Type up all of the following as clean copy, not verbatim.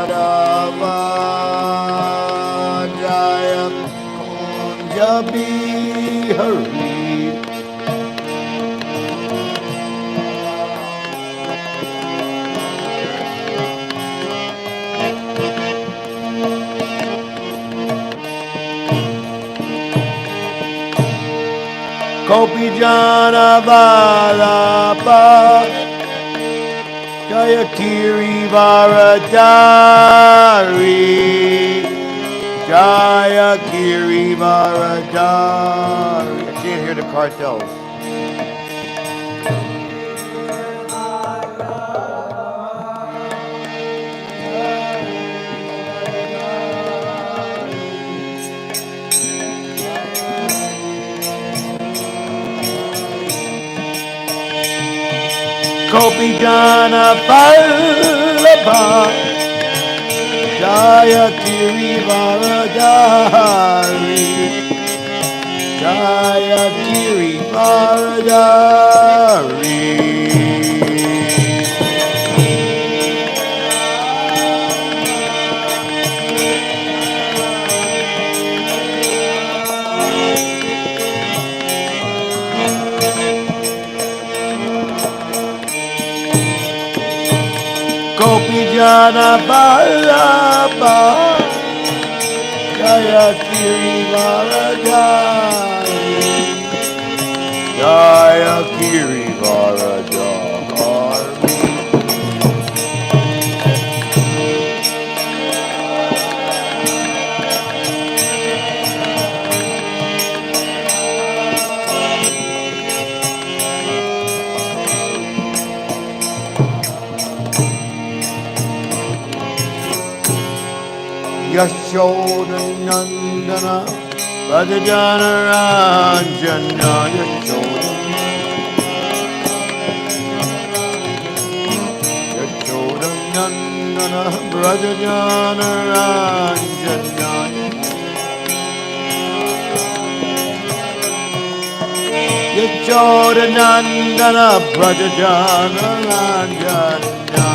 Madhava Jaya Kunja Bihari. Gopi Jana Vallabha Jaya Kiri Varadari Jaya Kiri Varadari. I can't hear the cartels. Gopi Jana Vallabha Jaya Kiri Varadari Jaya Kiri Varadari. Gopi Jana Vallabha Jaya Kiri Varadari Jaya Kiri Varadari. Yashoda Nandana Rajajana Ranjana Yashoda Nandana Rajajana Ranjana Yashoda Nandana Rajajana Ranjana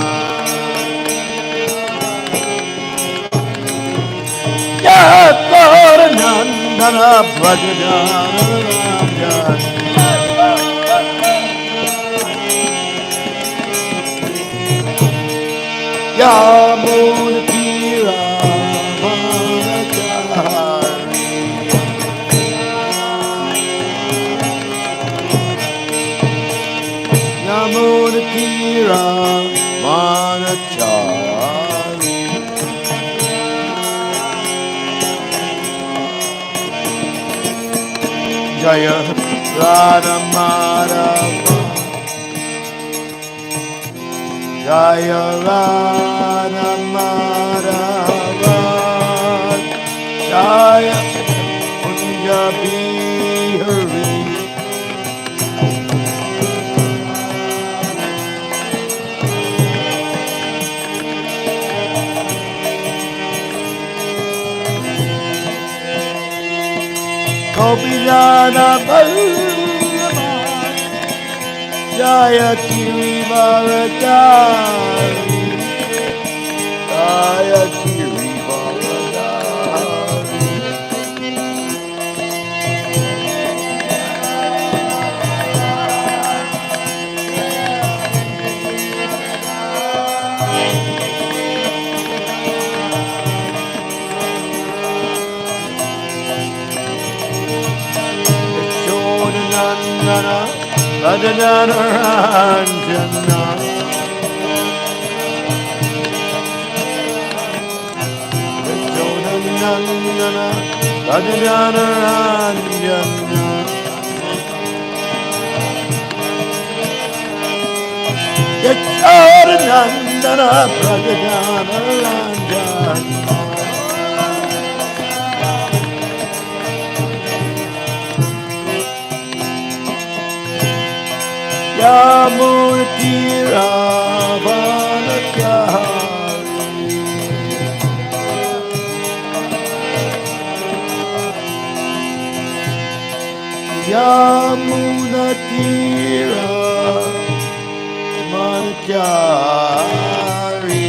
Nandana Brajajana Yamuna Tira Manachari Yamuna Tira Manachari Jaya Radha Madhava Jaya Radha Madhava Jaya Kunja Bihari. Gopi Jana Vallabha Jaya Kiri Varadari Jaya Kiri Varadari. Nandana Rajajana Ranjana Yashoda Nandana Rajajana Ranjana Yashoda Nandana Rajajana Ranjana Yamurti Ravanachari Yamunati Ravanachari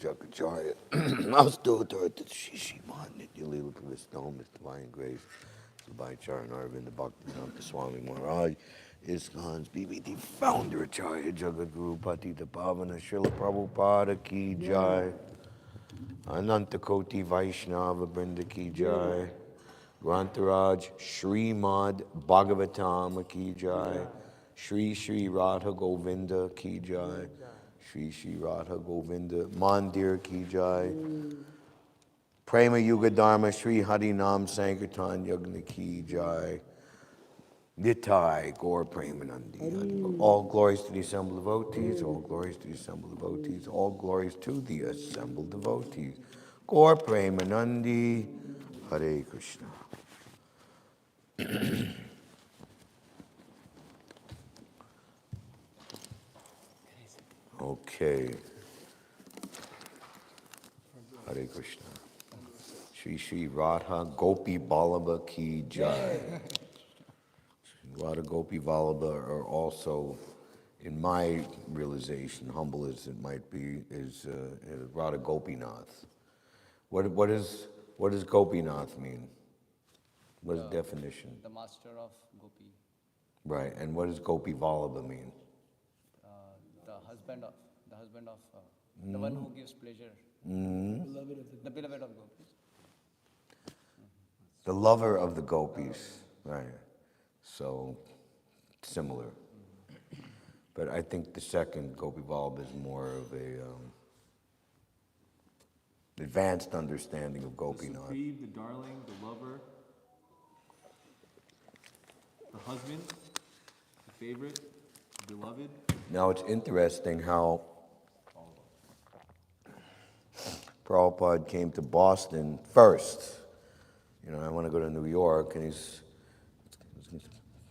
Jagacharya. Austotar Shishimad Nityalila Pravistom, His Divine Grace, Sabai Charan Arvind, the Bhaktivedanta Swami Maharaj, ISKCON's BBD founder, Acharya Jagadguru Patita Pavana, Srila Prabhupada Ki Jai, Ananta Koti Vaishnava Brinda Ki Jai, Grantaraj Śrimad Bhāgavatam Ki Jai, Shri Radha Govinda Ki Jai, Shri Radha Govinda Mandir Ki Jai, Prema Yuga Dharma Shri Hari Nam Sankirtan Yagna Ki Jai, Nitai Gaur Premanandi. All glories to the assembled devotees, all glories to the assembled devotees, all glories to the assembled devotees. Gaur Premanandi, Hare Krishna. Okay. Hare Krishna. Shri Radha Gopi Vallabha Ki Jai. Radha Gopi Vallabha are also, in my realization, humble as it might be, is Radha Gopinath. What does Gopinath mean? What is the definition? The master of Gopi. Right, and what does Gopi Vallabha mean? The husband of the one who gives pleasure. The beloved of Gopis. The lover of the gopis, right? So, similar. But I think the second, Gopi Vallabha, is more of a advanced understanding of Gopinath. The supreme, the darling, the lover, the husband, the favorite, the beloved. Now it's interesting how Prabhupada came to Boston first. You know, I want to go to New York, and he's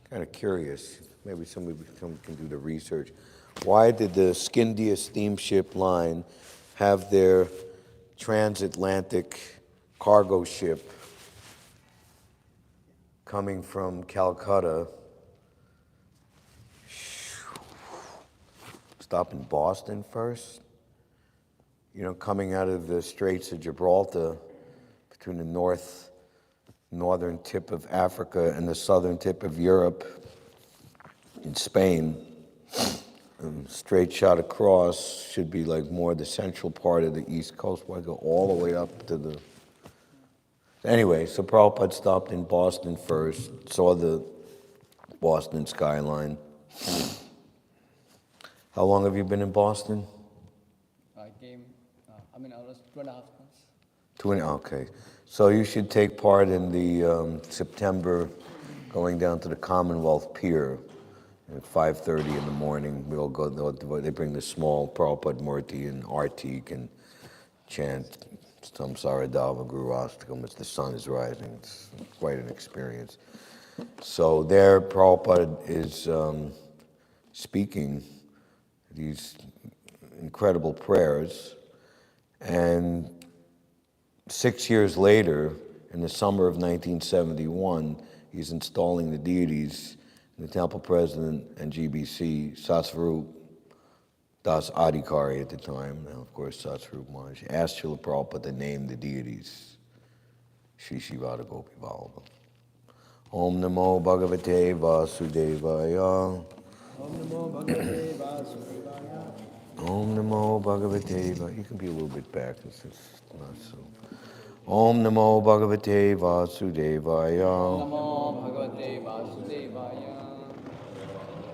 kind of curious. Maybe somebody can do the research. Why did the Scindia steamship line have their transatlantic cargo ship coming from Calcutta stop in Boston first? You know, coming out of the Straits of Gibraltar between the northern tip of Africa and the southern tip of Europe in Spain. Straight shot across should be like more the central part of the East Coast. Why go all the way up to the... Anyway, so Prabhupada stopped in Boston first, saw the Boston skyline. How long have you been in Boston? I came, I was 2.5 months. Okay. So you should take part in the September going down to the Commonwealth Pier at 5:30 in the morning. We all go, they bring the small Prabhupada Murti and Artik and chant Samsaradava Guru Astakam as the sun is rising. It's quite an experience. So there Prabhupada is speaking these incredible prayers, and 6 years later, in the summer of 1971, he's installing the deities, and the temple president and GBC, Satsvarup Das Adhikari at the time, now of course Satsvarup Maharaj, asked Srila Prabhupada to name the deities, Shri Radha Gopi Vallabha. Om Namo Bhagavate Vasudevaya. Om Namo Bhagavate Vasudevaya. Om Namo Bhagavate Vasudevaya. You can be a little bit back, this is not so. Om Namo Bhagavate Vasudevaya. Namo Bhagavate Vasudevaya.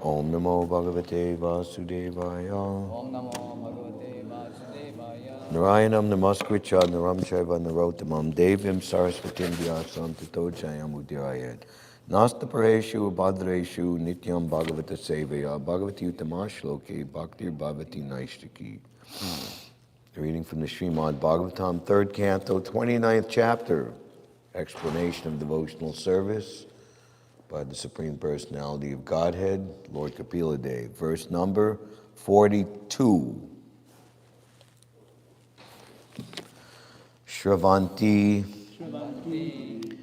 Om Namo Bhagavate Vasudevaya. Om Namo Bhagavate Vasudevaya. Narayanam Namaskritya Naram Chaiva Narottamam Devim Saraswatim Vyasam Tato Jayam Udirayat. Nasta Pareshu Bhadreshu Nityam Bhagavata Sevaya Bhagavati Utamashloke Bhaktir Bhavati Naishtaki. Reading from the Śrimad Bhāgavatam, 3rd Canto, 29th chapter, explanation of devotional service by the Supreme Personality of Godhead, Lord Kapila Dev, verse number 42. Shravanti,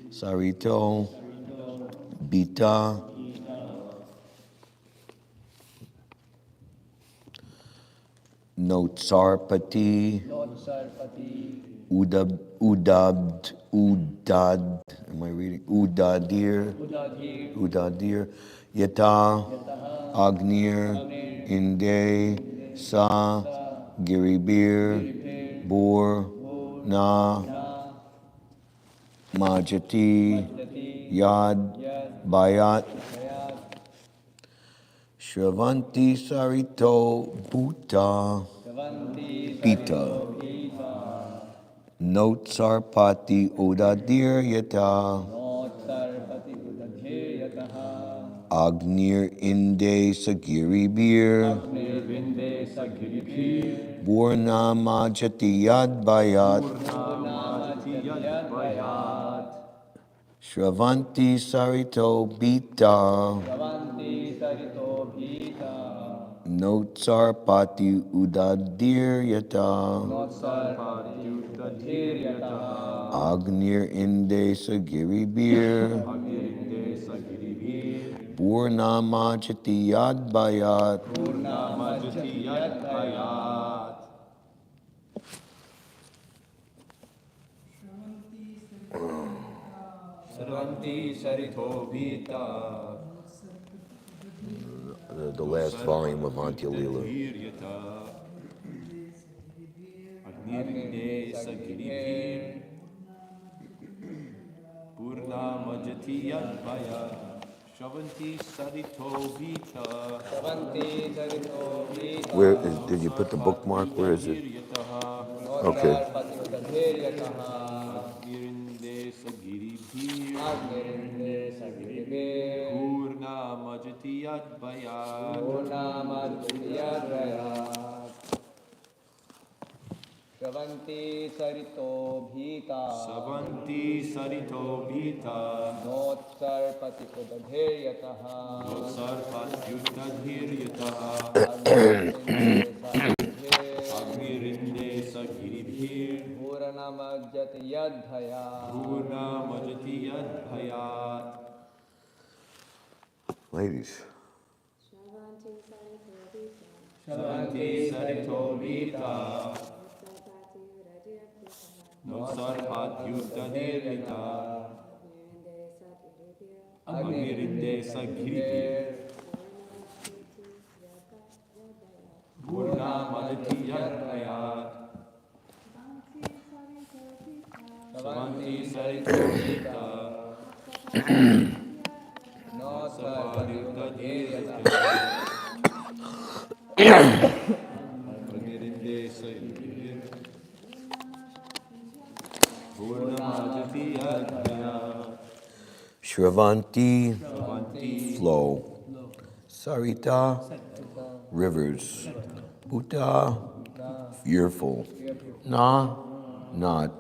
Sarito, Bita, Notsarpati, Notsarpati, Udad, am I reading? Udadir, Udadhir, Udadir, Yata, Yataha, Agnir, Agnir, Inde, Sa, Giribir, Giribhir, Bur, Bhur, Na, Na, Majati, Jati, Yad, Yad, Bayat, Hayat, Shravanti Sarito Bhuta Savanti, Pita Sarito, Pita, Notsarpati Udadir Yata Notsarpati, Udadhir, Yataha, Agnir Inde Sagiribir Agnir, Vinde, Sagiribhir, Burna Majati Yad Bayat Purnamajati, Yad, Vayat, Shravanti Sarito Bita Savanti, Sarito, Pita, Notsarpati Udadir Yata Notsarpati, Udadhir, Yataha, Agnir Inde Sagiribir Agnirinde, Sagiribhir, Burna Majati Yad Bayat Purnamajati, Yad, Vayat, Savanti, Sarito, Pita, the last volume of Antya Lila. Agnirinde Sagiribhir, Purnamajati Yadvaya, Shravanti Sarito Vita, Savanti, Sarito, Where Pita, is, did you put the bookmark? Where is it? Okay. Notsarpati, Udadhir, Yataha, Agnirinde Sagiribhir, Agnirinde, Sagiribhir, Purnamajati Yadvaya, Purnamajati, Yad, Vayat, Shravanti, Sarito, Bhita, Savanti Sarito Vita, Notsarpati, Udadhir, Yataha, Notsarpatyuttadhir Yataha, Agnirinde, Sagiribhir, Agnirinde Sagiribhir, Purnamajati, Yad, Vayat, Purnamajati Yadvaya. Ladies. Savanti Sarito Vita, Notsarpatyuttadhirita, Agnirinde Sagiribhir, Purnamajati Yadvaya, Savanti Sarito Vita, Notsarpati, Udadhir, Agnirinde Sagiribhir, Purnamajati Yadvaya, Shravanti, flow. Sarita, rivers. Uta, fearful. Na, not.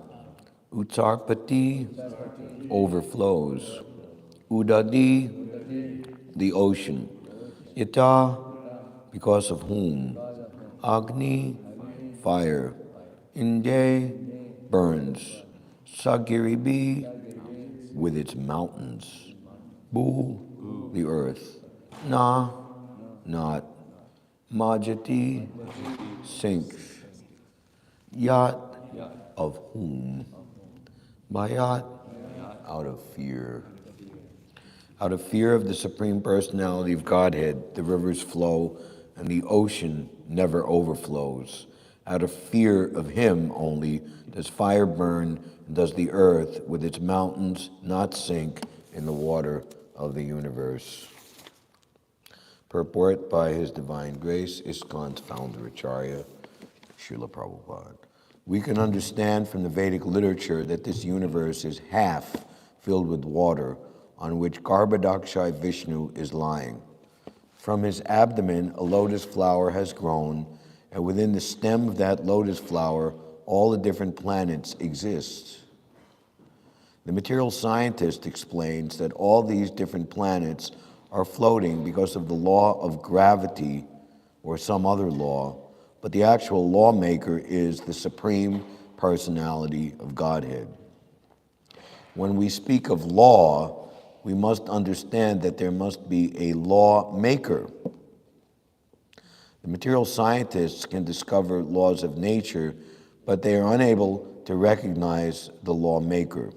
Uttarpati, overflows. Udadi, the ocean. Yata, because of whom. Agni, fire. Inde, burns. Sagiribi, with its mountains. Bu, the earth. Na, not. Majati, sinks. Yat, of whom. Bayat, out of fear. Out of fear of the Supreme Personality of Godhead, the rivers flow and the ocean never overflows. Out of fear of Him only does fire burn and does the earth with its mountains not sink in the water of the universe. Purport by His Divine Grace, ISKCON's founder, Acharya, Srila Prabhupada. We can understand from the Vedic literature that this universe is half filled with water on which Garbhodakshay Vishnu is lying. From his abdomen, a lotus flower has grown, and within the stem of that lotus flower, all the different planets exist. The material scientist explains that all these different planets are floating because of the law of gravity or some other law, but the actual lawmaker is the Supreme Personality of Godhead. When we speak of law, we must understand that there must be a lawmaker. The material scientists can discover laws of nature, but they are unable to recognize the lawmaker.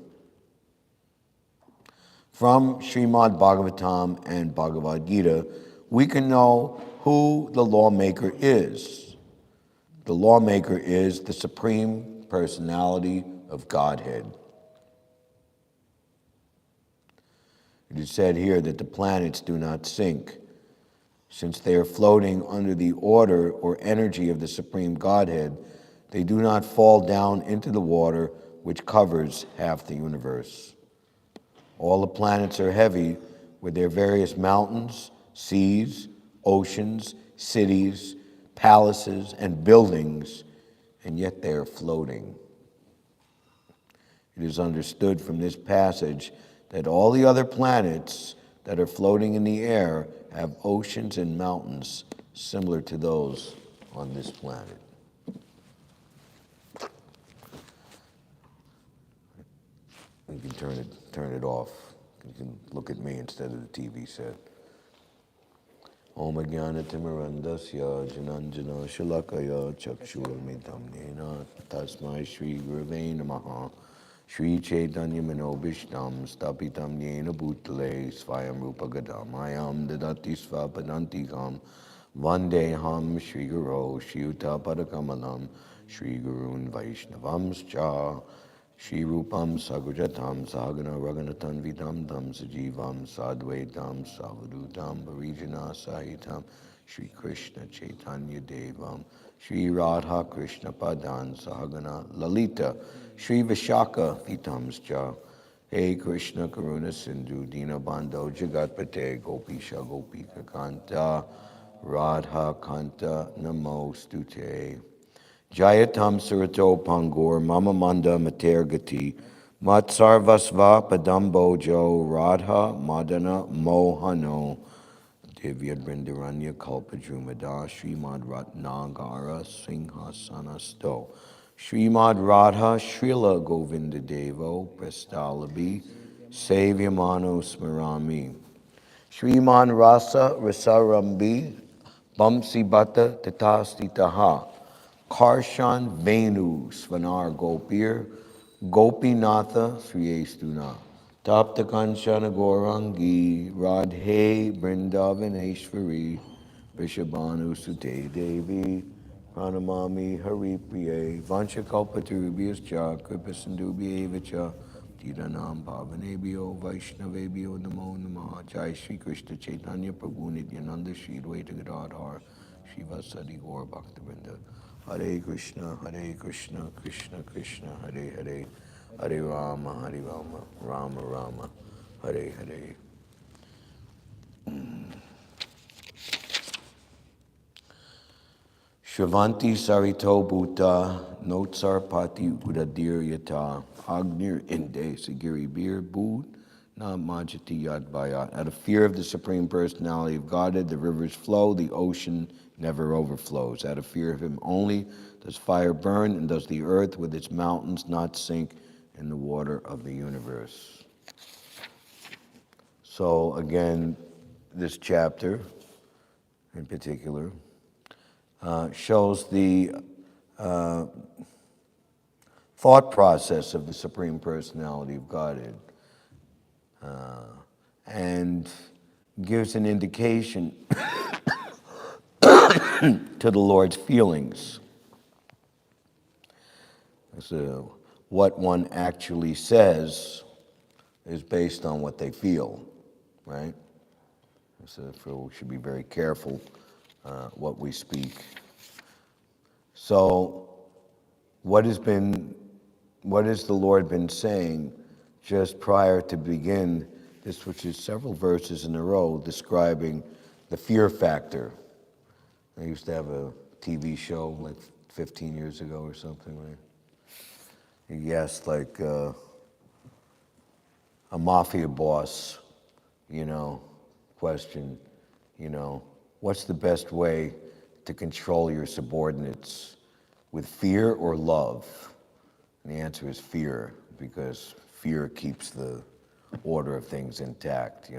From Śrimad Bhāgavatam and Bhagavad Gita, we can know who the lawmaker is. The lawmaker is the Supreme Personality of Godhead. It is said here that the planets do not sink, since they are floating under the order or energy of the Supreme Godhead. They do not fall down into the water which covers half the universe. All the planets are heavy with their various mountains, seas, oceans, cities, palaces, and buildings, and yet they are floating. It is understood from this passage that all the other planets that are floating in the air have oceans and mountains similar to those on this planet. You can turn it off. You can look at me instead of the TV set. Om Jnana Timirandasya Jananjana Shalakaya Chakshuramitam Nena Tasmai Shri Gurave Namaha Shri Chaitanya Manobishtam Stapitam Yena Bhutale Svayam Rupa Gadamayam Dadati Svapadantikam Vandeham Shri Guru Shri Uta Padakamalam Shri Gurun Vaishnavamscha Shri Rupam Sagujatam Sahagana Raganatan Vidam Tam Sajivam Sadvaitam Savadutam Parijana Sahitam Shri Krishna Chaitanya Devam Shri Radha Krishna Padan Sahagana Lalita Shri Vishaka Vitamscha Hey Krishna Karuna Sindhu Dinabandho Jagatpate Gopisha Gopika Kanta Radha Kanta Namostute Jayatam Surato Pangur Mama Manda Mater Gati Matsarvasva Padambojo Radha Madana Mohano Divya Brindaranya Kalpajumada Srimad Ratnagara Singhasanasto Srimad Radha Srila Govinda Devo Prestalabi Savyamano Smarami Sriman Rasa Rasarambi Bamsi Bhatta Tatastitaha Karshan Venu Svanar Gopir Gopinatha Sriyestuna Tapta Kanchana Gorangi Radhe Brindavaneshwari Vishabhanu Sute Devi Pranamami Haripriye Vanchakalpatarubhyas Cha Kripasindubhye Vacha Tiranam Bhavanebhyo Vaishnavebhyo Namo Namaha Jai Shri Krishna Chaitanya Prabhu Nityananda Shri Dvaita Gadadhar Shivasadi Gaur Bhaktivinoda Hare Krishna, Krishna Krishna, Hare Hare, Hare Rama, Rama Rama, Hare Hare. Shravanti Sarito Bhuta, Notsar Pati Udadir Yata, Agnir Inde Sigiri Bir Bhut, Na Majati Yad Bayat. Out of fear of the Supreme Personality of Godhead, the rivers flow, the ocean never overflows. Out of fear of Him only does fire burn, and does the earth with its mountains not sink in the water of the universe. So again, this chapter in particular shows the thought process of the Supreme Personality of Godhead and gives an indication to the Lord's feelings. So what one actually says is based on what they feel, right? So we should be very careful what we speak. So what has the Lord been saying just prior to begin this, which is several verses in a row describing the fear factor? I used to have a TV show like 15 years ago or something, right? He asked like a mafia boss, question, what's the best way to control your subordinates, with fear or love? And the answer is fear, because fear keeps the order of things intact,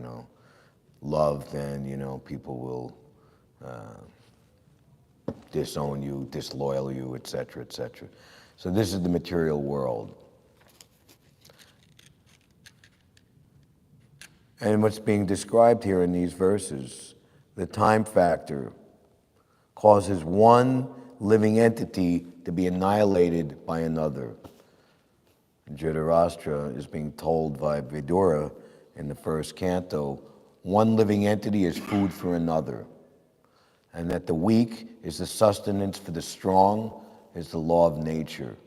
Love, then, people will disown you, disloyal you, etc., etc. So this is the material world. And what's being described here in these verses, the time factor causes one living entity to be annihilated by another. Dhritarashtra is being told by Vidura in the first canto, one living entity is food for another, and that the weak is the sustenance for the strong, is the law of nature.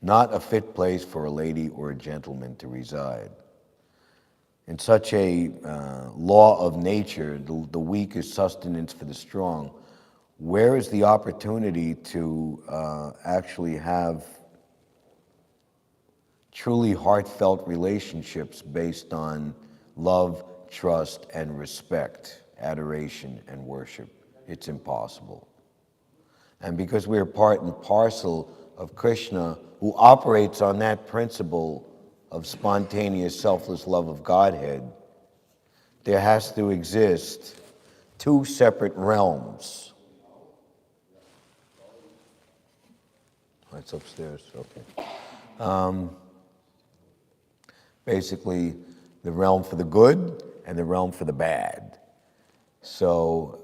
Not a fit place for a lady or a gentleman to reside. In such a law of nature, the weak is sustenance for the strong. Where is the opportunity to actually have truly heartfelt relationships based on love, trust, and respect, adoration, and worship? It's impossible. And because we are part and parcel of Krishna, who operates on that principle of spontaneous, selfless love of Godhead, there has to exist two separate realms. That's upstairs, okay. Basically, the realm for the good and the realm for the bad. So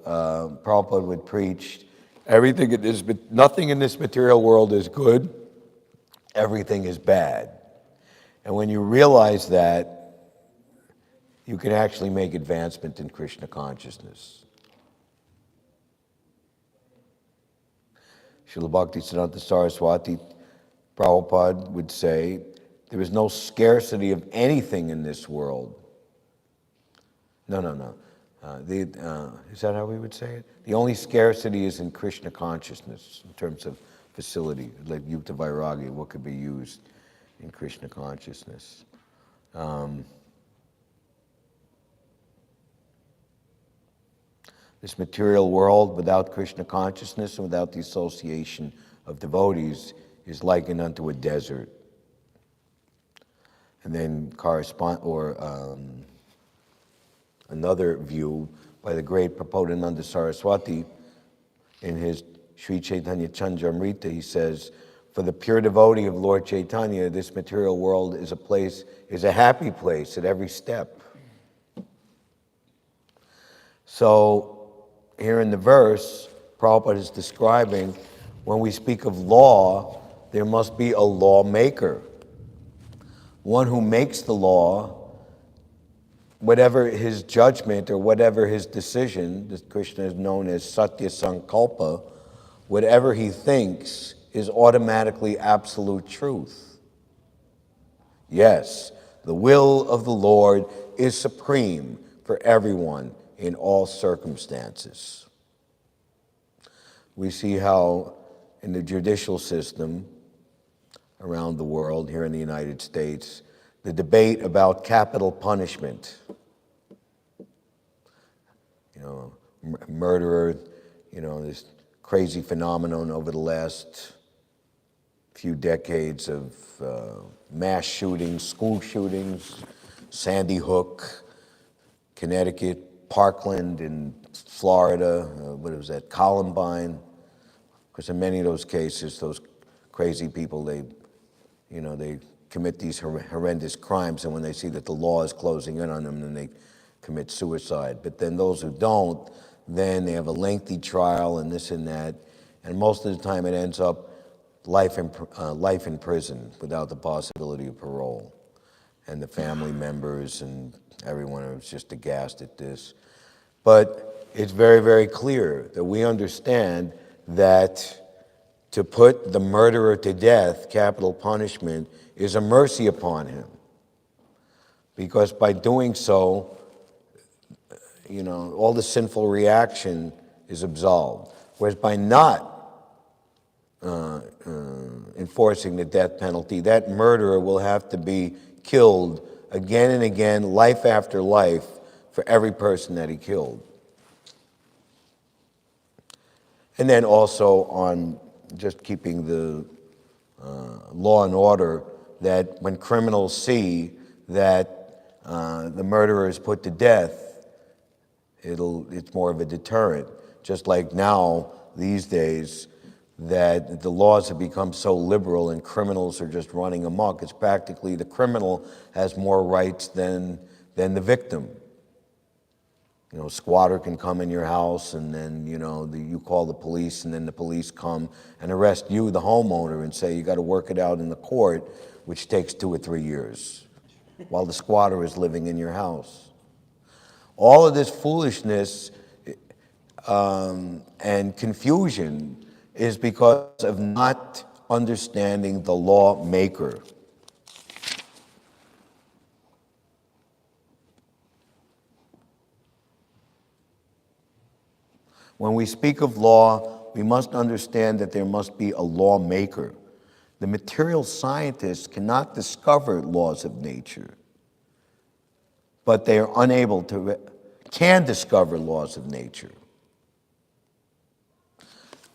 Prabhupada would preach, nothing in this material world is good, everything is bad. And when you realize that, you can actually make advancement in Krishna consciousness. Srila Bhaktisiddhanta Saraswati Prabhupada would say, there is no scarcity of anything in this world. No. Is that how we would say it? The only scarcity is in Krishna consciousness, in terms of facility, like Yukta Vairagya, what could be used in Krishna consciousness. This material world without Krishna consciousness and without the association of devotees is likened unto a desert. And then another view by the great Prabodhananda Saraswati in his Sri Chaitanya Chandramrita, he says, for the pure devotee of Lord Chaitanya, this material world is a happy place at every step. So here in the verse, Prabhupada is describing when we speak of law, there must be a lawmaker. One who makes the law, whatever his judgment or whatever his decision, that Krishna is known as Satya Sankalpa, whatever he thinks is automatically absolute truth. Yes, the will of the Lord is supreme for everyone in all circumstances. We see how in the judicial system around the world, here in the United States, the debate about capital punishment, murderer, this crazy phenomenon over the last few decades of mass shootings, school shootings, Sandy Hook, Connecticut, Parkland in Florida, Columbine. Because in many of those cases, those crazy people, they commit these horrendous crimes, and when they see that the law is closing in on them, then they commit suicide. But then those who don't, then they have a lengthy trial and this and that, and most of the time it ends up life in prison without the possibility of parole. And the family members and everyone is just aghast at this. But it's very, very clear that we understand that to put the murderer to death, capital punishment, is a mercy upon him. Because by doing so, all the sinful reaction is absolved. Whereas by not enforcing the death penalty, that murderer will have to be killed again and again, life after life, for every person that he killed. And then also on just keeping the law and order, that when criminals see that the murderer is put to death, it's more of a deterrent. Just like now, these days, that the laws have become so liberal and criminals are just running amok. It's practically the criminal has more rights than the victim. You know, a squatter can come in your house and then, you know, you call the police and then the police come and arrest you, the homeowner, and say you got to work it out in the court, which takes 2 or 3 years, while the squatter is living in your house. All of this foolishness and confusion is because of not understanding the lawmaker. When we speak of law, we must understand that there must be a lawmaker. The material scientists cannot discover laws of nature, but they are unable to, can discover laws of nature.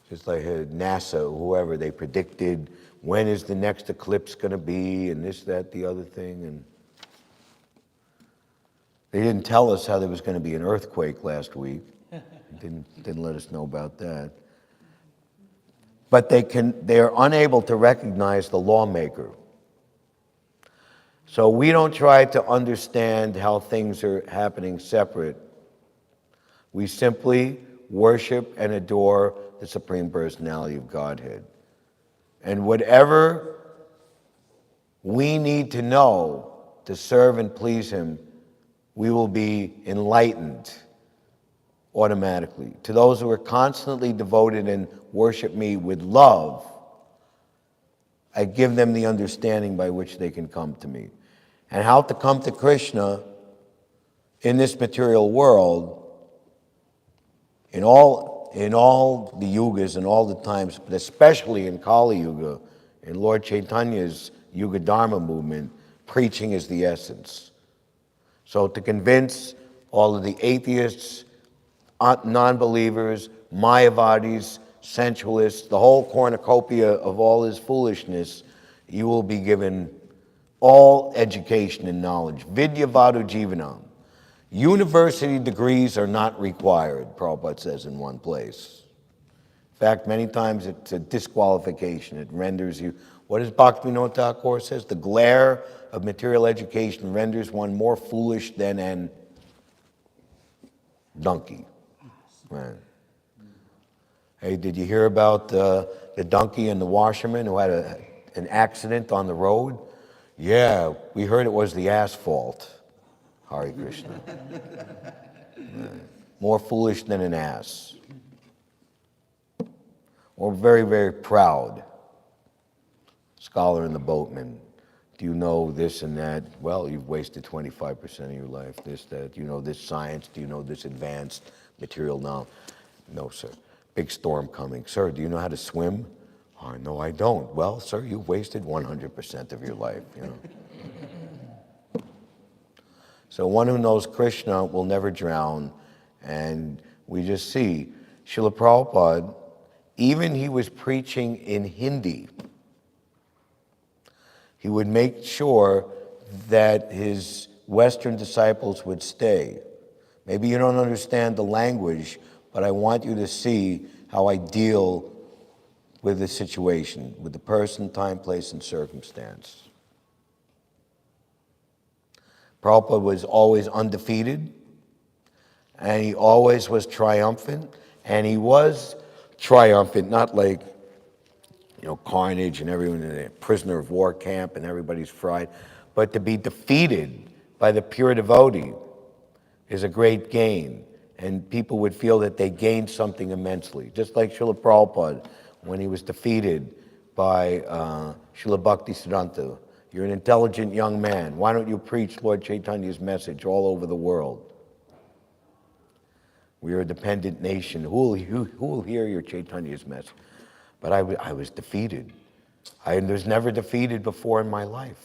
Just like NASA, whoever, they predicted when is the next eclipse going to be and this, that, the other thing. And they didn't tell us how there was going to be an earthquake last week. Didn't let us know about that. But they are unable to recognize the lawmaker. So we don't try to understand how things are happening separate. We simply worship and adore the Supreme Personality of Godhead. And whatever we need to know to serve and please Him, we will be enlightened automatically. To those who are constantly devoted and worship me with love, I give them the understanding by which they can come to me. And how to come to Krishna in this material world, in all the yugas and all the times, but especially in Kali Yuga, in Lord Chaitanya's Yuga Dharma movement, preaching is the essence. So to convince all of the atheists, non-believers, Mayavadis, sensualists, the whole cornucopia of all this foolishness, you will be given all education and knowledge. Vidya Vadu Jivanam. University degrees are not required, Prabhupada says in one place. In fact, many times it's a disqualification. It renders you, what does Bhaktivinoda Thakur says? The glare of material education renders one more foolish than an donkey. Right. Hey, did you hear about the donkey and the washerman who had an accident on the road? Yeah, we heard it was the asphalt. Hare Krishna. More foolish than an ass. Or very, very proud. Scholar and the boatman. Do you know this and that? Well, you've wasted 25% of your life. This, that. Do you know this science? Do you know this advanced material knowledge? No, sir. Big storm coming. Sir, do you know how to swim? Oh, no, I don't. Well, sir, you've wasted 100% of your life, you know. So one who knows Krishna will never drown. And we just see, Srila Prabhupada, even he was preaching in Hindi. He would make sure that his Western disciples would stay. Maybe you don't understand the language, but I want you to see how I deal with the situation, with the person, time, place, and circumstance. Prabhupada was always undefeated, and he always was triumphant, and he was triumphant, not like, you know, carnage and everyone in a prisoner of war camp and everybody's fried, but to be defeated by the pure devotee is a great gain, and people would feel that they gained something immensely. Just like Srila Prabhupada, when he was defeated by Srila Bhaktisiddhanta. You're an intelligent young man. Why don't you preach Lord Chaitanya's message all over the world? We are a dependent nation. Who will hear your Chaitanya's message? But I was defeated. I was never defeated before in my life.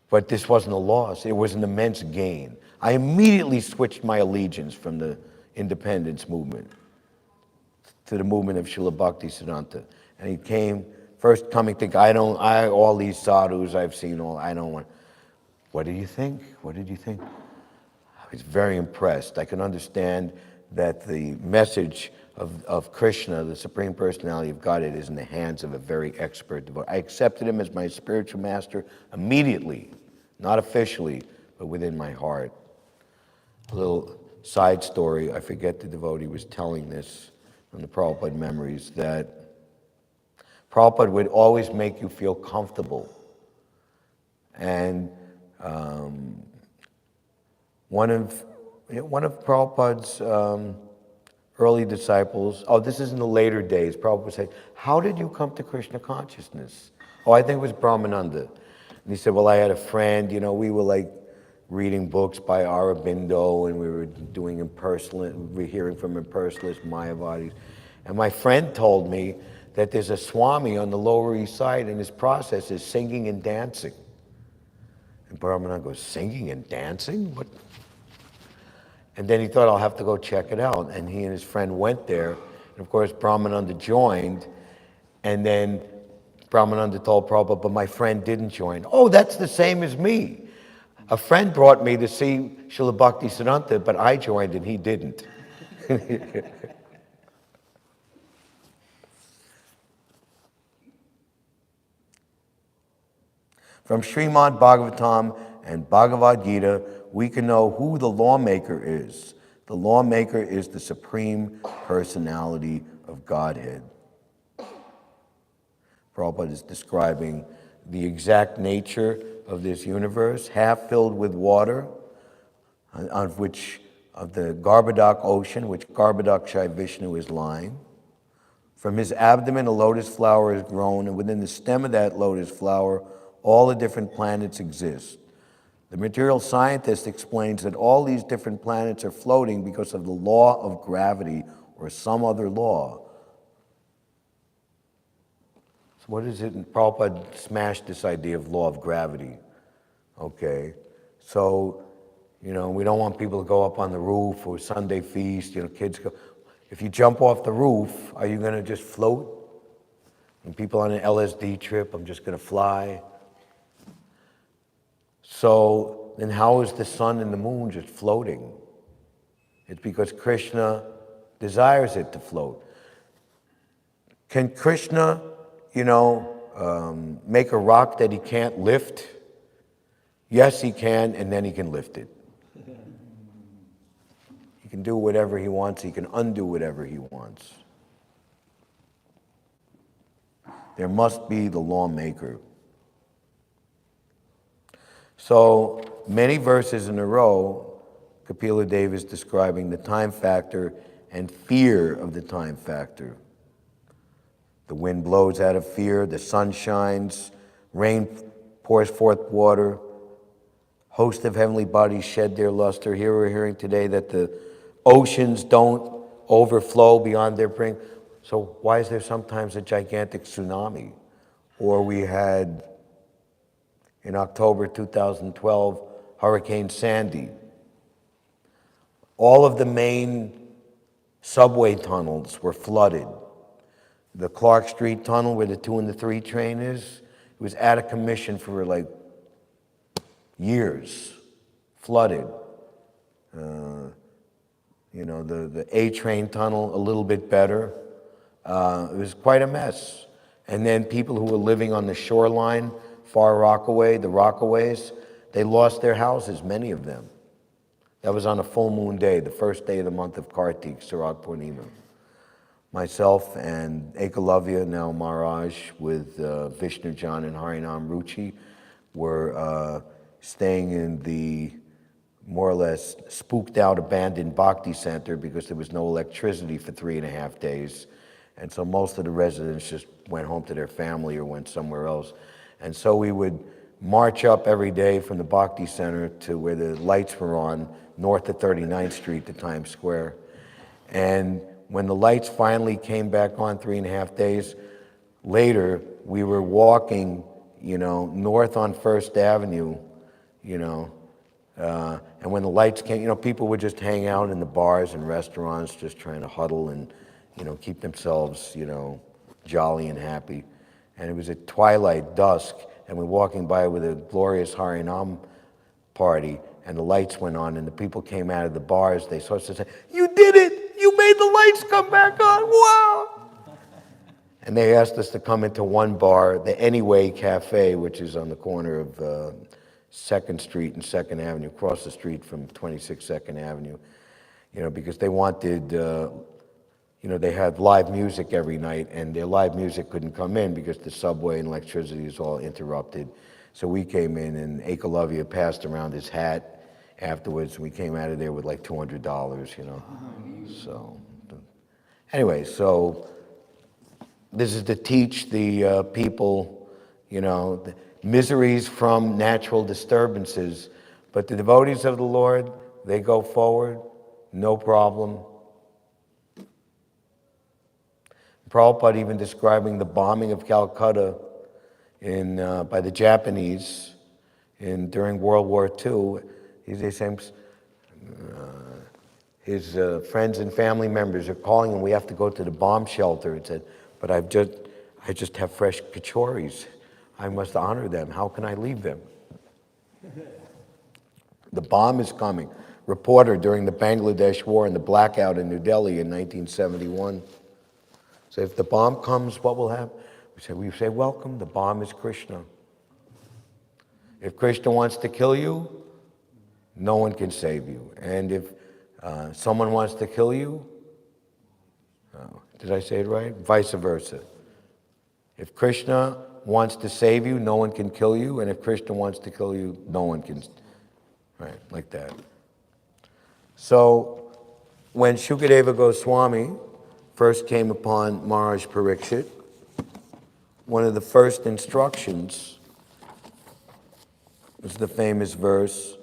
But this wasn't a loss. It was an immense gain. I immediately switched my allegiance from the independence movement to the movement of Srila Bhaktisiddhanta. And he came, first coming to, all these sadhus I've seen, I don't want. What did you think? What did you think? was very impressed. I can understand that the message of Krishna, the Supreme Personality of Godhead, is in the hands of a very expert devotee. I accepted him as my spiritual master immediately, not officially, but within my heart. A little side story, I forget the devotee was telling this from the Prabhupada memories, that Prabhupada would always make you feel comfortable. And one of Prabhupada's early disciples, this is in the later days, Prabhupada would say, how did you come to Krishna consciousness? Oh, I think it was Brahmananda. And he said, well, I had a friend, we were like reading books by Aurobindo, and we were doing we're hearing from impersonalists, Mayavadis. And my friend told me that there's a Swami on the Lower East Side, and his process is singing and dancing. And Brahmananda goes, singing and dancing? What? And then he thought, I'll have to go check it out. And he and his friend went there. And of course, Brahmananda joined. And then Brahmananda told Prabhupada, but my friend didn't join. Oh, that's the same as me. A friend brought me to see Srila Bhaktisiddhanta, but I joined and he didn't. From Śrimad Bhāgavatam and Bhagavad Gita, we can know who the lawmaker is. The lawmaker is the Supreme Personality of Godhead. Prabhupada is describing the exact nature of this universe, half filled with water, of the Garbhodak ocean, which Garbhodakshai Vishnu is lying. From his abdomen, a lotus flower is grown, and within the stem of that lotus flower, all the different planets exist. The material scientist explains that all these different planets are floating because of the law of gravity or some other law. So what is it? Prabhupada smashed this idea of law of gravity. Okay, so, we don't want people to go up on the roof or Sunday feast, kids go. If you jump off the roof, are you going to just float? And people on an LSD trip, I'm just going to fly. So then how is the sun and the moon just floating? It's because Krishna desires it to float. Can Krishna, make a rock that he can't lift? Yes, he can, and then he can lift it. He can do whatever he wants. He can undo whatever he wants. There must be the lawmaker. So many verses in a row, Kapila Dev is describing the time factor and fear of the time factor. The wind blows out of fear, the sun shines, rain pours forth water, hosts of heavenly bodies shed their luster. Here we're hearing today that the oceans don't overflow beyond their brink. So why is there sometimes a gigantic tsunami? Or we had, in October 2012, Hurricane Sandy. All of the main subway tunnels were flooded. The Clark Street Tunnel, where the 2 and the 3 train is, it was out of commission for like years, flooded. The A train tunnel, a little bit better. It was quite a mess. And then people who were living on the shoreline, Far Rockaway, the Rockaways, they lost their houses, many of them. That was on a full moon day, the first day of the month of Kartik, Sarat Purnima. Myself and Ekalavya, now Maharaj, with Vishnu Jan and Harinam Ruchi, were staying in the more or less spooked out, abandoned Bhakti Center because there was no electricity for 3.5 days. And so most of the residents just went home to their family or went somewhere else. And so we would march up every day from the Bhakti Center to where the lights were on, north of 39th Street to Times Square. And when the lights finally came back on 3.5 days later, we were walking, north on First Avenue, and when the lights came, people would just hang out in the bars and restaurants, just trying to huddle and, keep themselves, jolly and happy. And it was at twilight, dusk, and we're walking by with a glorious Harinam party, and the lights went on, and the people came out of the bars. They saw us and said, "You did it! You made the lights come back on! Wow!" And they asked us to come into one bar, the Anyway Cafe, which is on the corner of 2nd Street and 2nd Avenue, across the street from 26 2nd Avenue, because they wanted, they had live music every night, and their live music couldn't come in because the subway and electricity was all interrupted. So we came in, and Ekalavya passed around his hat afterwards. We came out of there with like $200, So, anyway, so this is to teach the people, the miseries from natural disturbances. But the devotees of the Lord, they go forward, no problem. Prabhupada even describing the bombing of Calcutta by the Japanese during World War II. He's saying his friends and family members are calling him, "We have to go to the bomb shelter." He said, "But I just have fresh kachoris. I must honor them. How can I leave them?" The bomb is coming. Reporter during the Bangladesh War and the blackout in New Delhi in 1971. So if the bomb comes, what will happen? We say, "Welcome, the bomb is Krishna." If Krishna wants to kill you, no one can save you. And if someone wants to kill you, did I say it right? Vice versa. If Krishna wants to save you, no one can kill you. And if Krishna wants to kill you, no one can. Right, like that. So when Shukadeva Goswami first came upon Maharaj Parikshit, one of the first instructions was the famous verse,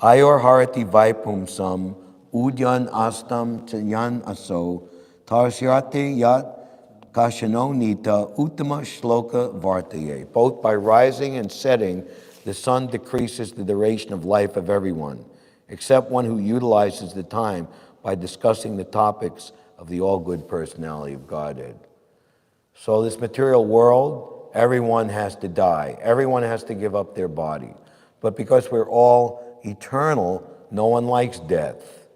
"Ayor harati vaipumsam udyan astam chayan aso tarsyate yat kashano nita uttama shloka vartaye." Both by rising and setting, the sun decreases the duration of life of everyone, except one who utilizes the time by discussing the topics of the all-good personality of Godhead. So this material world, everyone has to die. Everyone has to give up their body. But because we're all eternal, no one likes death.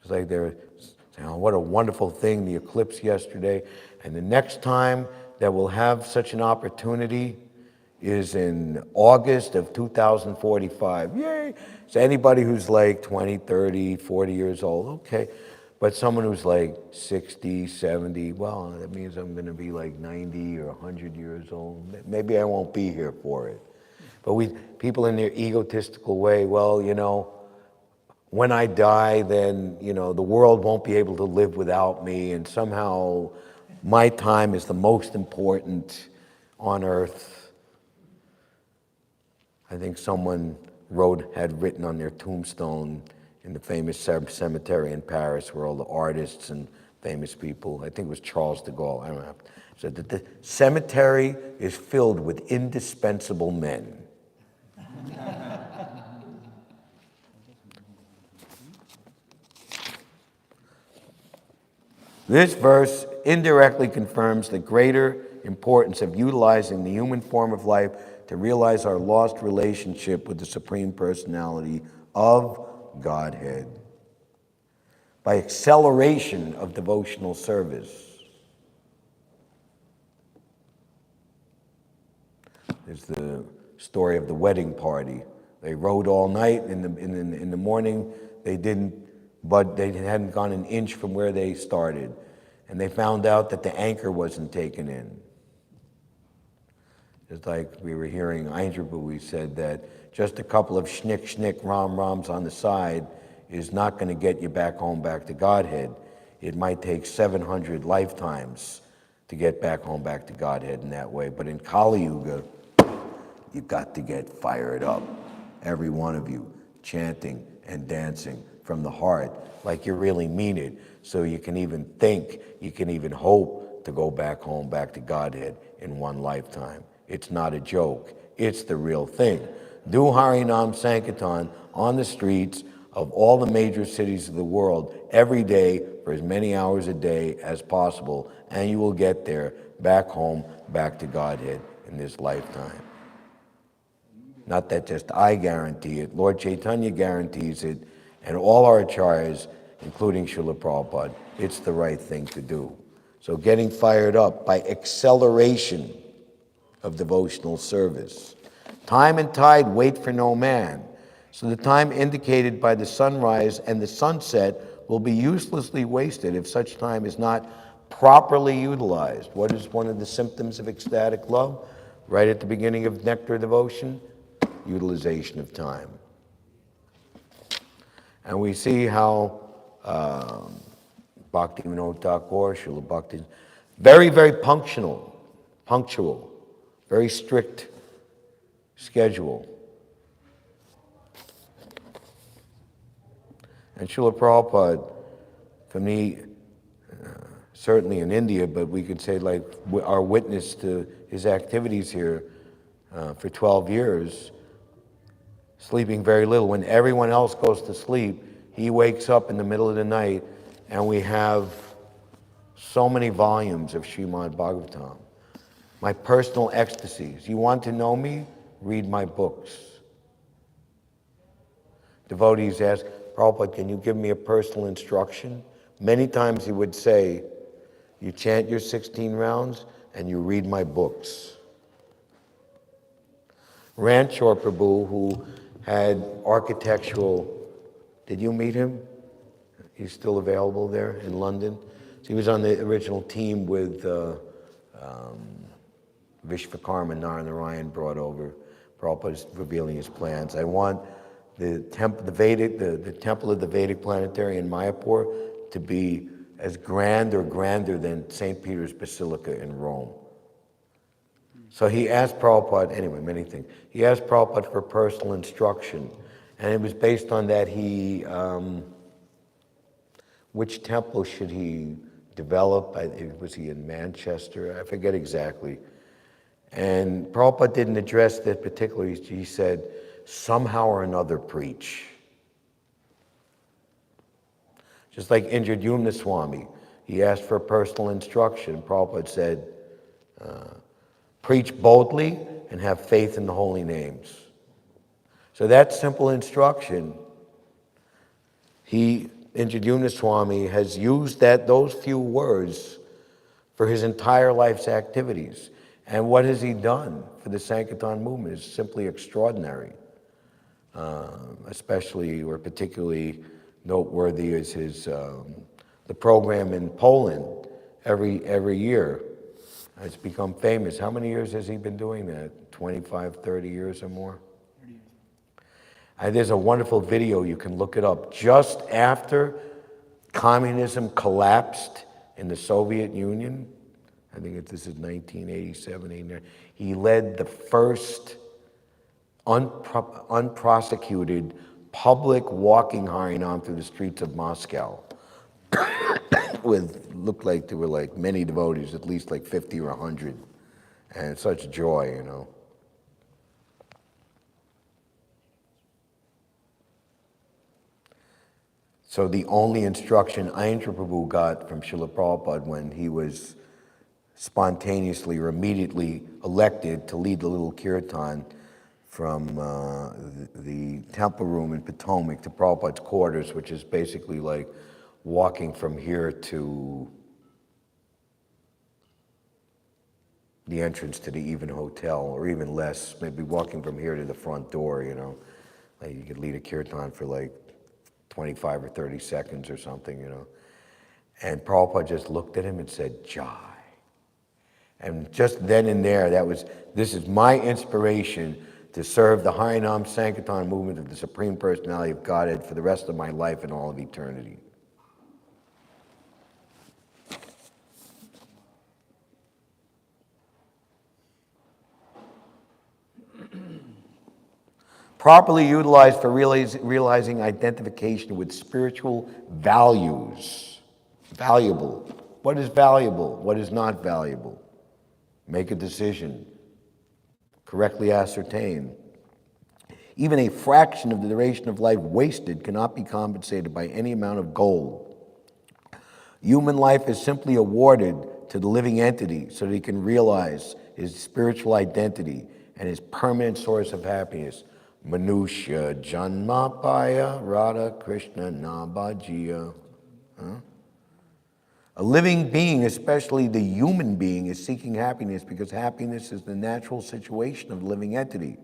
It's like they're saying, "Oh, what a wonderful thing, the eclipse yesterday." And the next time that we'll have such an opportunity is in August of 2045. Yay! So anybody who's like 20, 30, 40 years old, okay. But someone who's like 60, 70, well, that means I'm going to be like 90 or 100 years old. Maybe I won't be here for it. But people in their egotistical way, well, when I die, then, the world won't be able to live without me, and somehow my time is the most important on earth. I think someone had written on their tombstone in the famous cemetery in Paris where all the artists and famous people, I think it was Charles de Gaulle, I don't know, said that the cemetery is filled with indispensable men. This verse indirectly confirms the greater importance of utilizing the human form of life to realize our lost relationship with the Supreme Personality of Godhead by acceleration of devotional service. There's the story of the wedding party. They rode all night. In the morning, they hadn't gone an inch from where they started, and they found out that the anchor wasn't taken in. It's like we were hearing Aindrabhu said that just a couple of schnick rom-roms on the side is not going to get you back home, back to Godhead. It might take 700 lifetimes to get back home, back to Godhead in that way. But in Kali Yuga, you've got to get fired up, every one of you, chanting and dancing from the heart, like you really mean it, so you can even think, you can even hope to go back home, back to Godhead in one lifetime. It's not a joke. It's the real thing. Do Harinam Sankirtan on the streets of all the major cities of the world every day for as many hours a day as possible, and you will get there, back home, back to Godhead in this lifetime. Not that just I guarantee it. Lord Chaitanya guarantees it, and all our acharyas, including Srila Prabhupada, it's the right thing to do. So getting fired up by acceleration of devotional service. Time and tide wait for no man. So the time indicated by the sunrise and the sunset will be uselessly wasted if such time is not properly utilized. What is one of the symptoms of ecstatic love? Right at the beginning of nectar devotion, utilization of time. And we see how Bhakti Vinod Thakur, Srila Bhakti, very, very punctual, very strict schedule. And Srila Prabhupada, for me, certainly in India, but we could say like our witness to his activities here for 12 years, sleeping very little. When everyone else goes to sleep, he wakes up in the middle of the night, and we have so many volumes of Śrimad Bhāgavatam. My personal ecstasies. You want to know me? Read my books. Devotees ask, Prabhupada, can you give me a personal instruction? Many times he would say, you chant your 16 rounds and you read my books. Ranchor Prabhu, who had architectural, did you meet him? He's still available there in London. So he was on the original team with Vishvakarma Narayan brought over. Prabhupada is revealing his plans. I want the temple of the Vedic Planetary in Mayapur to be as grand or grander than St. Peter's Basilica in Rome. So he asked Prabhupada, anyway, many things. He asked Prabhupada for personal instruction, and it was based on that which temple should he develop? Was he in Manchester? I forget exactly. And Prabhupada didn't address that particularly. He said, somehow or another preach. Just like Indradyumna Swami, he asked for personal instruction. Prabhupada said, preach boldly and have faith in the holy names. So that simple instruction, Indradyumna Swami has used those few words for his entire life's activities. And what has he done for the Sankirtan movement is simply extraordinary. Especially or particularly noteworthy is the program in Poland every year. It's become famous. How many years has he been doing that? 25, 30 years or more? 30 years. There's a wonderful video, you can look it up. Just after communism collapsed in the Soviet Union, I think this is 1987, 89, he led the first unprosecuted public walking Harinam through the streets of Moscow. Looked like there were like many devotees, at least like 50 or 100. And such joy, you know. So the only instruction Ayantara Prabhu got from Srila Prabhupada when he was spontaneously or immediately elected to lead the little kirtan from the temple room in Potomac to Prabhupada's quarters, which is basically like walking from here to the entrance to the Even Hotel, or even less, maybe walking from here to the front door, you know. Like you could lead a kirtan for like 25 or 30 seconds or something, you know. And Prabhupada just looked at him and said, Jai. And just then and there, this is my inspiration to serve the Harinam Sankirtan movement of the Supreme Personality of Godhead for the rest of my life and all of eternity. Properly utilized for realizing identification with spiritual values. Valuable. What is valuable? What is not valuable? Make a decision. Correctly ascertain. Even a fraction of the duration of life wasted cannot be compensated by any amount of gold. Human life is simply awarded to the living entity so that he can realize his spiritual identity and his permanent source of happiness. Manusya Janmapaya Radha Krishna Nabhajiya. A living being, especially the human being, is seeking happiness because happiness is the natural situation of the living entity.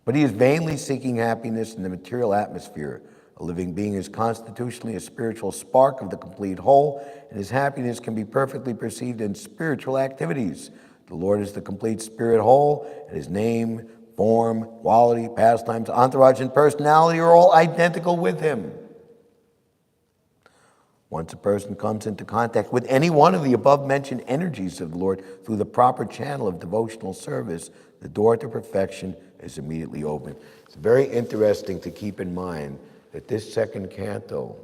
But he is vainly seeking happiness in the material atmosphere. A living being is constitutionally a spiritual spark of the complete whole, and his happiness can be perfectly perceived in spiritual activities. The Lord is the complete spirit whole, and his name, form, quality, pastimes, entourage, and personality are all identical with him. Once a person comes into contact with any one of the above-mentioned energies of the Lord through the proper channel of devotional service, the door to perfection is immediately open. It's very interesting to keep in mind that this second canto,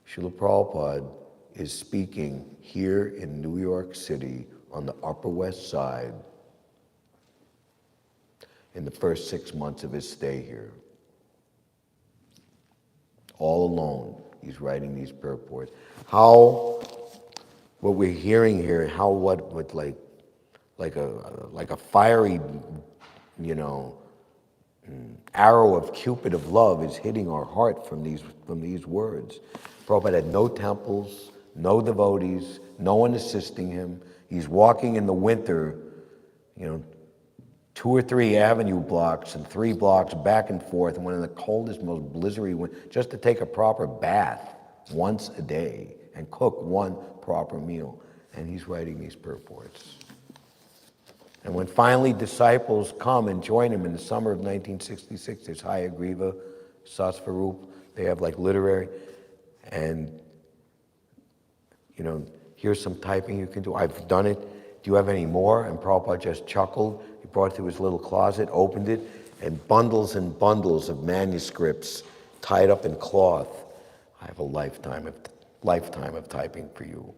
Srila Prabhupada is speaking here in New York City on the Upper West Side in the first 6 months of his stay here. All alone, he's writing these purports. How, what we're hearing here, how what with like a fiery, arrow of Cupid of love is hitting our heart from these words. Prabhupada had no temples, no devotees, no one assisting him. He's walking in the winter, 2 or 3 avenue blocks and 3 blocks back and forth, and one of the coldest, most blizzardy winter, just to take a proper bath once a day and cook one proper meal. And he's writing these purports. And when finally disciples come and join him in the summer of 1966, there's Hayagriva, Sasvarup, they have like literary, and here's some typing you can do. I've done it. Do you have any more? And Prabhupada just chuckled. He brought it to his little closet, opened it, and bundles of manuscripts tied up in cloth. I have a lifetime of typing for you.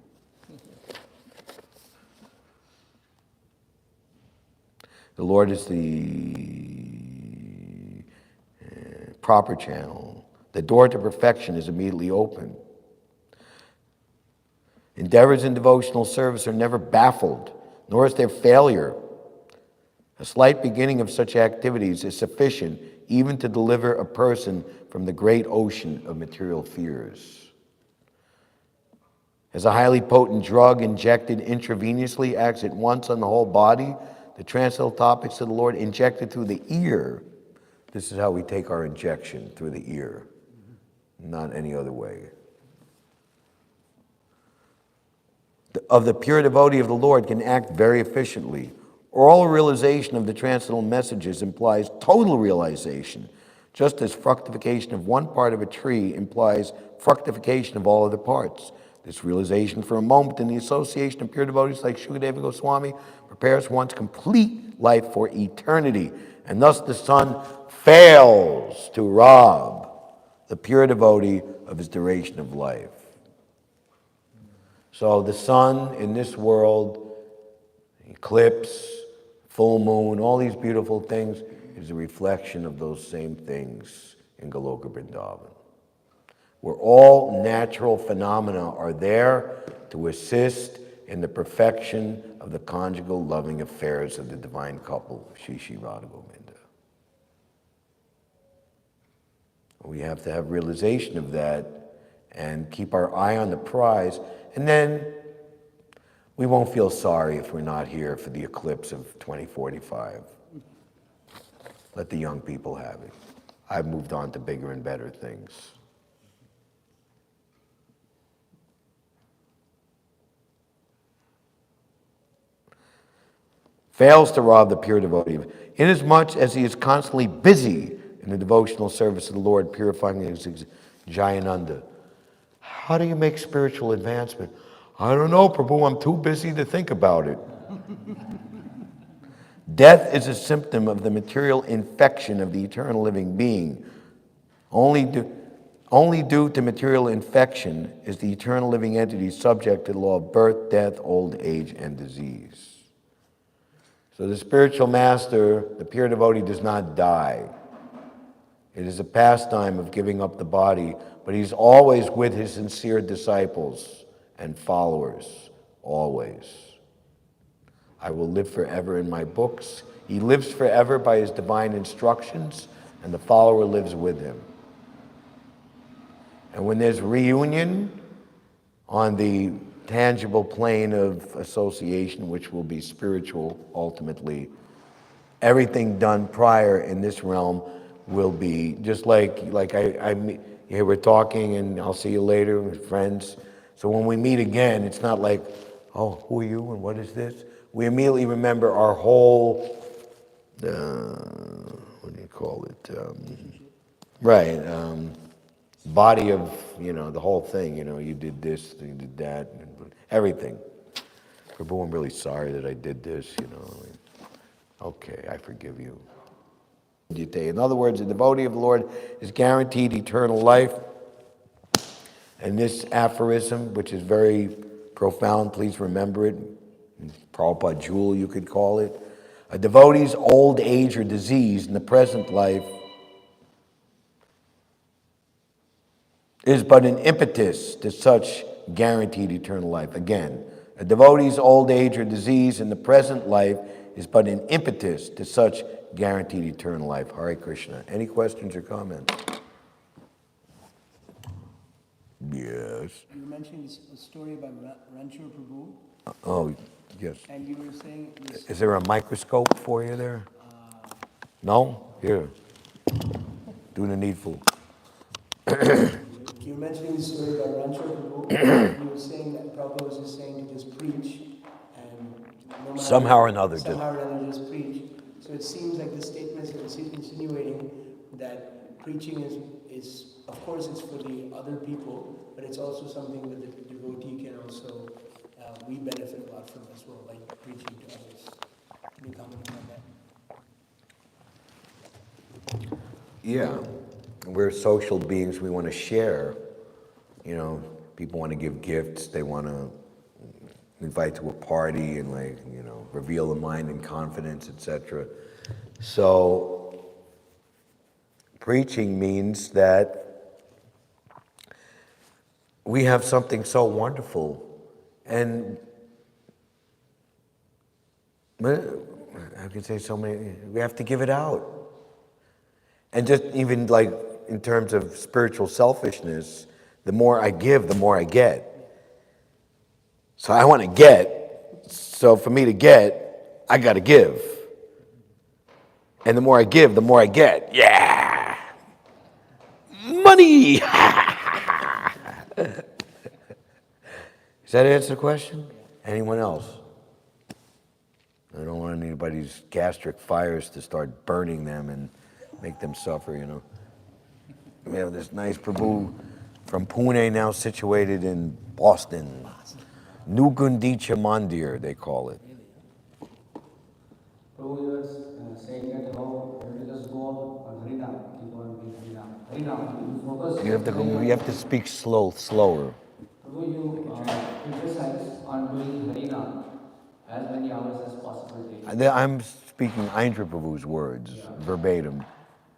The Lord is the proper channel. The door to perfection is immediately open. Endeavors in devotional service are never baffled, nor is there failure. A slight beginning of such activities is sufficient even to deliver a person from the great ocean of material fears. As a highly potent drug injected intravenously acts at once on the whole body, the transcendental topics of the Lord injected through the ear. This is how we take our injection, through the ear, not any other way. Of the pure devotee of the Lord can act very efficiently. Oral realization of the transcendental messages implies total realization, just as fructification of one part of a tree implies fructification of all other parts. This realization for a moment in the association of pure devotees like Shukadeva Goswami prepares one's complete life for eternity, and thus the sun fails to rob the pure devotee of his duration of life. So the sun in this world, eclipse, full moon, all these beautiful things is a reflection of those same things in Goloka Vrindavan, where all natural phenomena are there to assist in the perfection of the conjugal loving affairs of the divine couple of Shri Shri Radha Govinda. We have to have realization of that and keep our eye on the prize, and then we won't feel sorry if we're not here for the eclipse of 2045. Let the young people have it. I've moved on to bigger and better things. Fails to rob the pure devotee, inasmuch as he is constantly busy in the devotional service of the Lord, purifying his Jayananda. How do you make spiritual advancement? I don't know, Prabhu, I'm too busy to think about it. Death is a symptom of the material infection of the eternal living being. Only due to material infection is the eternal living entity subject to the law of birth, death, old age, and disease. So the spiritual master, the pure devotee, does not die. It is a pastime of giving up the body, but he's always with his sincere disciples and followers, always. I will live forever in my books. He lives forever by his divine instructions, and the follower lives with him. And when there's reunion on the tangible plane of association, which will be spiritual ultimately, everything done prior in this realm will be just like here we're talking and I'll see you later with friends. So when we meet again, it's not like, oh, who are you and what is this? We immediately remember our whole, what do you call it? Body of, the whole thing. You did this, you did that, everything. Prabhu, I'm really sorry that I did this, Okay, I forgive you. In other words, the devotee of the Lord is guaranteed eternal life. And this aphorism, which is very profound, please remember it. Prabhupada jewel, you could call it. A devotee's old age or disease in the present life is but an impetus to such guaranteed eternal life. Again, a devotee's old age or disease in the present life is but an impetus to such guaranteed eternal life. Hare Krishna. Any questions or comments? Yes. You were mentioning a story about Ranchur Prabhu, Oh, yes. and you were saying this. Is there a microscope for you there? No? Here. Do the needful. You were mentioning the story about Ranchur Prabhu. You were saying that Prabhupada was just saying to just preach, and no matter Somehow or another. just preach. So it seems like the statement is insinuating that preaching is of course it's for the other people, but it's also something that the devotee can also we benefit a lot from as well, like preaching to others. Can you comment on that? Yeah. We're social beings. We want to share. People want to give gifts. They want to invite to a party and reveal the mind in confidence, etc. So preaching means that we have something so wonderful, and I could say so many. We have to give it out, and just even in terms of spiritual selfishness, the more I give, the more I get. So I want to get. So for me to get, I got to give. And the more I give, the more I get. Yeah! Money! Does that answer the question? Anyone else? I don't want anybody's gastric fires to start burning them and make them suffer, We have this nice Prabhu from Pune now situated in Boston. Nugundicha Mandir, they call it. Prabhu, you were saying that how you just go on Harinam, keep on being Harinam. You focus. You have to speak slower. Prabhu, you emphasize on doing Harinam as many hours as possible daily. I'm speaking Indra Prabhu's words, verbatim.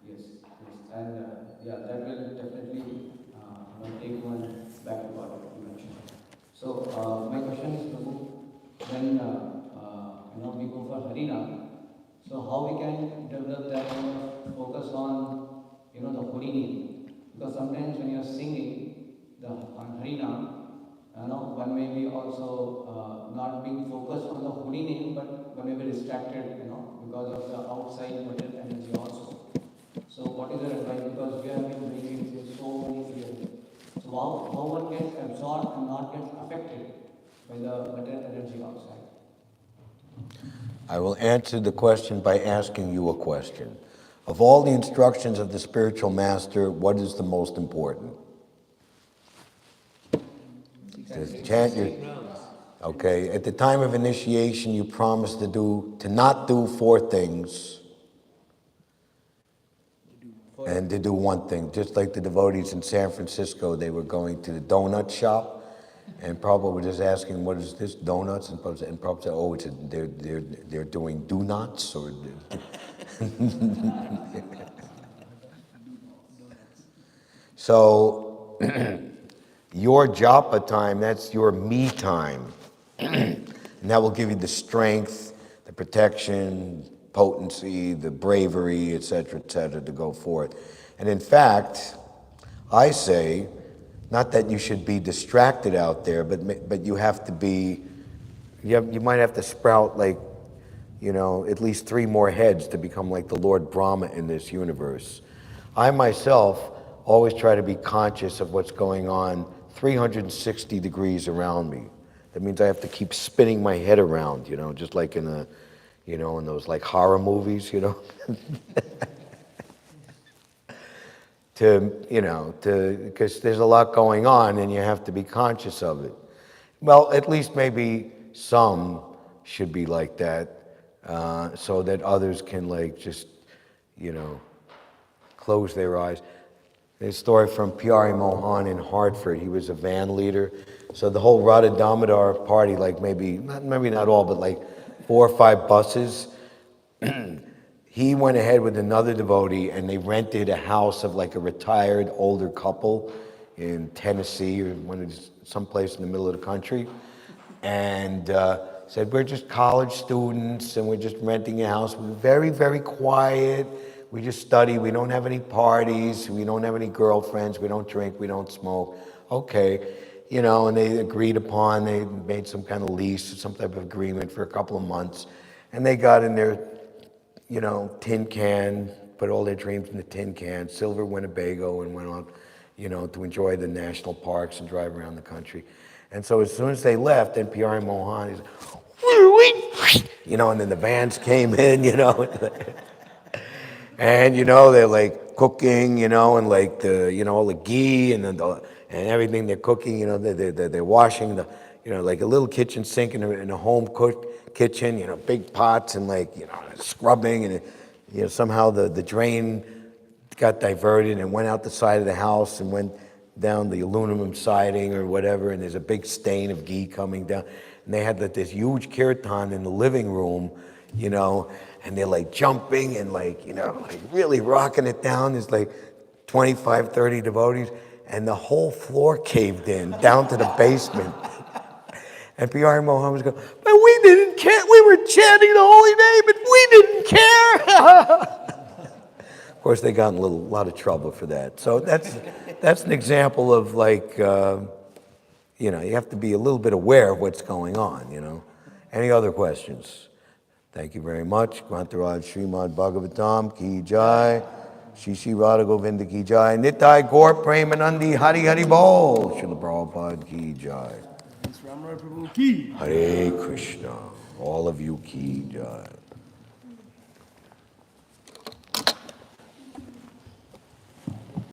Yes, and that will definitely take one back to what you mentioned. So my question is, Prabhu, when we go for Harinam, so how we can develop that focus on the holy name? Because sometimes when you are singing on Harinam, one may be also not being focused on the holy name, but one may be distracted, because of the outside material energy also. So what is your advice? Because we have been doing it so many years. So how one gets absorbed and not get affected by the material energy outside? I will answer the question by asking you a question. Of all the instructions of the spiritual master, what is the most important? Chant your, okay, at the time of initiation, you promised to not do 4 things and to do 1 thing. Just like the devotees in San Francisco, they were going to the donut shop, and Prabhupada was just asking, "What is this, donuts?" And Prabhupada said, "Oh, they're doing do-nots or." So. Your japa time, that's your me time. And that will give you the strength the protection, potency, the bravery, etc., to go forth. And in fact, I say, not that you should be distracted out there, but you have to be, you might have to sprout like, at least 3 more heads to become like the Lord Brahma in this universe. I myself always try to be conscious of what's going on 360 degrees around me. That means I have to keep spinning my head around, just like in in those like horror movies, because there's a lot going on and you have to be conscious of it. Well, at least maybe some should be like that, so that others can just, close their eyes. There's a story from P.R. Mohan in Hartford. He was a van leader. So the whole Radha Damodar party, maybe not all, but 4 or 5 buses, he went ahead with another devotee and they rented a house of a retired older couple in Tennessee or someplace in the middle of the country, and said, we're just college students and we're just renting a house. We're very, very quiet. We just study. We don't have any parties. We don't have any girlfriends. We don't drink. We don't smoke. Okay. And they agreed upon, they made some kind of lease or some type of agreement for a couple of months. And they got in their, tin can, put all their dreams in the tin can, silver Winnebago, and went on, to enjoy the national parks and drive around the country. And so as soon as they left, NPR Mohan, he's and then the vans came in, and they're cooking, and all the ghee and and everything they're cooking, they're washing the, like a little kitchen sink in a home cooked kitchen, big pots and scrubbing, and somehow the drain got diverted and went out the side of the house and went down the aluminum siding or whatever, and there's a big stain of ghee coming down. And they had this huge kirtan in the living room, and they're jumping and really rocking it down. There's 25, 30 devotees, and the whole floor caved in down to the basement. And P.R. Mohan was going, but we didn't care. We were chanting the holy name, but we didn't care. Of course, they got in a lot of trouble for that. So that's an example of you have to be a little bit aware of what's going on, Any other questions? Thank you very much. Grantaraj Śrimad Bhāgavatam ki jai. Shri Radha Govinda ki jai. Nitai Gaur Premanandi Hari Hari Bol. Srila Prabhupada ki jai. Rama Prabhu ki. Hare Krishna. All of you ki jai.